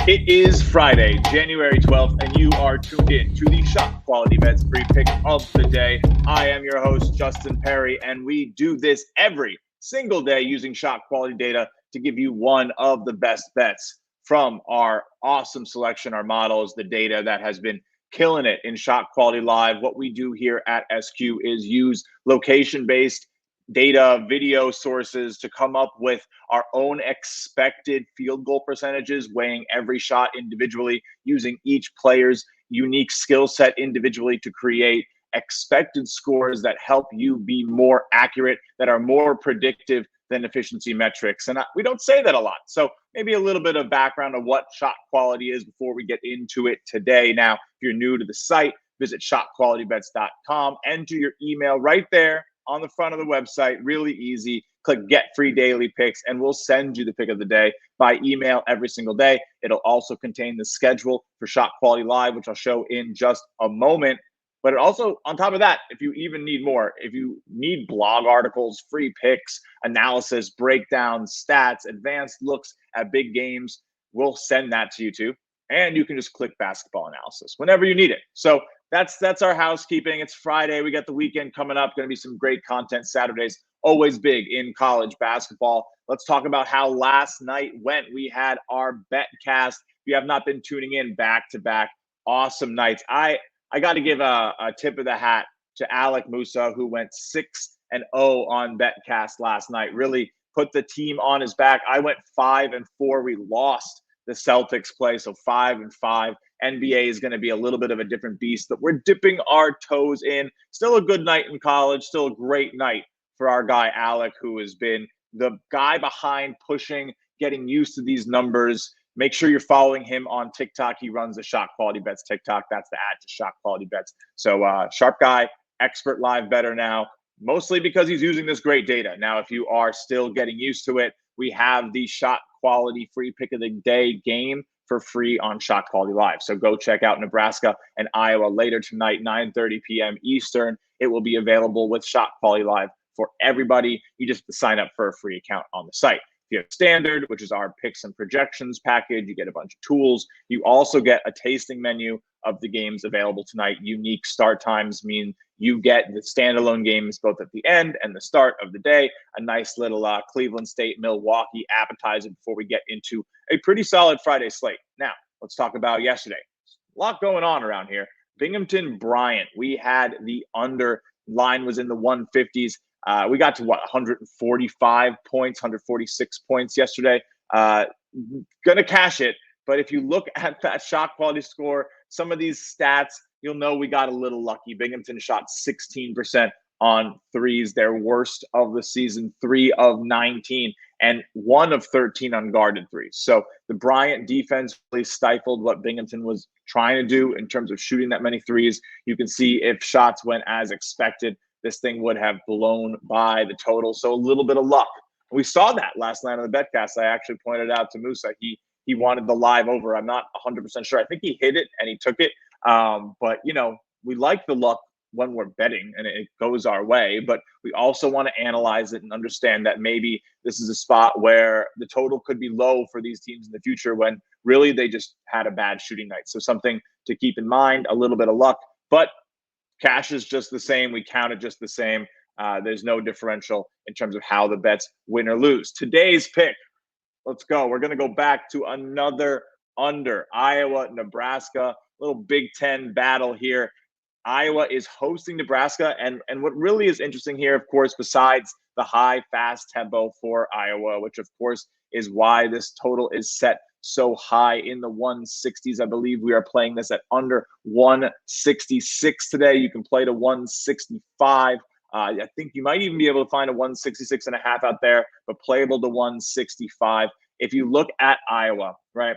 It is Friday, January 12th, and you are tuned in to the ShotQualityBets free pick of the day. I am your host, Justin Perry, and we do this every single day using shot quality data to give you one of the best bets from our awesome selection, our models, the data that has been killing it in Shot Quality Live. What we do here at SQ is use location-based data, video sources to come up with our own expected field goal percentages, weighing every shot individually, using each player's unique skill set individually to create expected scores that help you be more accurate, that are more predictive than efficiency metrics. And we don't say that a lot. So maybe a little bit of background of what shot quality is before we get into it today. Now, if you're new to the site, visit ShotQualityBets.com, enter your email right there on the front of the website. Really easy. Click Get Free Daily Picks, and we'll send you the pick of the day by email every single day. It'll also contain the schedule for Shot Quality Live, which I'll show in just a moment. But it also, on top of that, if you even need more, if you need blog articles, free picks, analysis, breakdowns, stats, advanced looks at big games, we'll send that to you too. And you can just click basketball analysis whenever you need it. So that's our housekeeping. It's Friday. We got the weekend coming up. Going to be some great content. Saturdays, always big in college basketball. Let's talk about how last night went. We had our BetCast. If you have not been tuning in back-to-back, awesome nights. I got to give a tip of the hat to Alec Musa, who went 6-0 on BetCast last night. Really put the team on his back. I went 5-4. We lost the Celtics play, so 5-5. NBA is going to be a little bit of a different beast, but we're dipping our toes in. Still a good night in college. Still a great night for our guy Alec, who has been the guy behind pushing, getting used to these numbers. Make sure you're following him on TikTok. He runs the Shot Quality Bets TikTok. That's the ad to Shot Quality Bets. So sharp guy, expert live bettor now, mostly because he's using this great data. Now, if you are still getting used to it, we have the Shot Quality free pick of the day game for free on Shot Quality Live. So go check out Nebraska and Iowa later tonight, 9:30 p.m. Eastern. It will be available with Shot Quality Live for everybody. You just have to sign up for a free account on the site. If you have standard, which is our picks and projections package, you get a bunch of tools. You also get a tasting menu of the games available tonight. Unique start times mean you get the standalone games both at the end and the start of the day. A nice little Cleveland State, Milwaukee appetizer before we get into a pretty solid Friday slate. Now, let's talk about yesterday. A lot going on around here. Binghamton, Bryant. We had the under line was in the 150s. We got to 145 points, 146 points yesterday. Gonna cash it. But if you look at that shot quality score, some of these stats, you'll know we got a little lucky. Binghamton shot 16% on threes, their worst of the season, 3 of 19, and 1 of 13 unguarded threes. So the Bryant defense really stifled what Binghamton was trying to do in terms of shooting that many threes. You can see if shots went as expected, this thing would have blown by the total. So a little bit of luck. We saw that last night on the BetCast. I actually pointed out to Musa, he wanted the live over. I'm not 100% sure. I think he hit it and he took it. But, you know, we like the luck when we're betting and it goes our way, but we also want to analyze it and understand that maybe this is a spot where the total could be low for these teams in the future when really they just had a bad shooting night. So something to keep in mind, a little bit of luck, but cash is just the same. We count it just the same. There's no differential in terms of how the bets win or lose. Today's pick, let's go. We're going to go back to another under. Iowa, Nebraska, little Big Ten battle here. Iowa is hosting Nebraska. And what really is interesting here, of course, besides the high, fast tempo for Iowa, which, of course, is why this total is set so high in the 160s. I believe we are playing this at under 166 today. You can play to 165. I think you might even be able to find a 166.5 out there, but playable to 165. If you look at Iowa, right,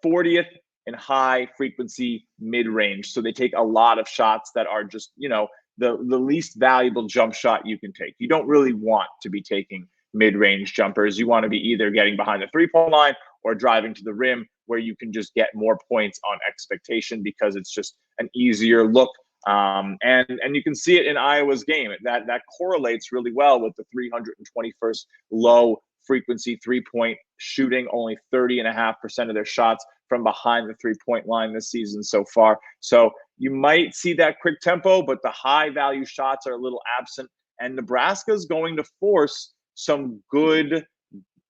40th in high frequency mid-range. So they take a lot of shots that are just, you know, the least valuable jump shot you can take. You don't really want to be taking mid-range jumpers. You want to be either getting behind the three-point line or driving to the rim, where you can just get more points on expectation because it's just an easier look. And you can see it in Iowa's game. That correlates really well with the 321st low frequency three-point shooting, only 30.5% of their shots from behind the three-point line this season so far. So you might see that quick tempo, but the high-value shots are a little absent. And Nebraska is going to force some good,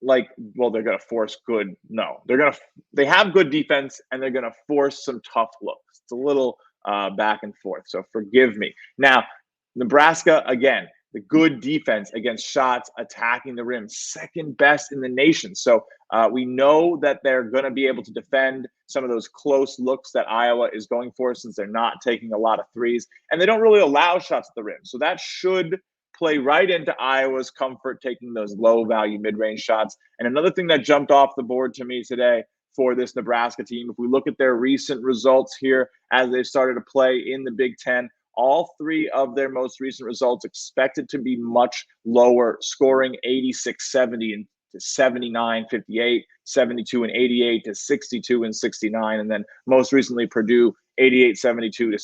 they're going to force good. No, they have good defense, and they're going to force some tough looks. It's a little back and forth, so forgive me. Now, Nebraska, again, the good defense against shots attacking the rim, second best in the nation. So we know that they're going to be able to defend some of those close looks that Iowa is going for, since they're not taking a lot of threes, and they don't really allow shots at the rim. So that should play right into Iowa's comfort, taking those low-value mid-range shots. And another thing that jumped off the board to me today for this Nebraska team, if we look at their recent results here as they've started to play in the Big Ten, all three of their most recent results expected to be much lower scoring, 86-70 and to 79-58, 72 and 88 to 62 and 69, and then most recently Purdue 88-72 to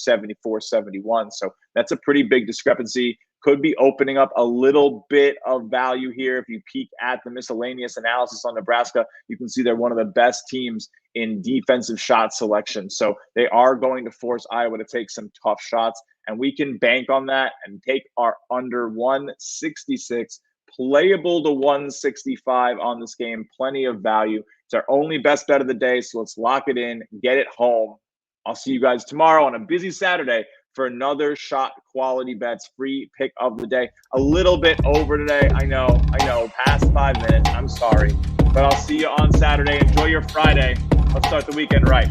74-71. So that's a pretty big discrepancy. Could be opening up a little bit of value here. If you peek at the miscellaneous analysis on Nebraska, you can see they're one of the best teams in defensive shot selection. So they are going to force Iowa to take some tough shots, and we can bank on that and take our under 166, playable to 165 on this game. Plenty of value. It's our only best bet of the day, so let's lock it in, get it home. I'll see you guys tomorrow on a busy Saturday for another Shot Quality Bets free pick of the day. A little bit over today. I know, past 5 minutes. I'm sorry. But I'll see you on Saturday. Enjoy your Friday. Let's start the weekend right.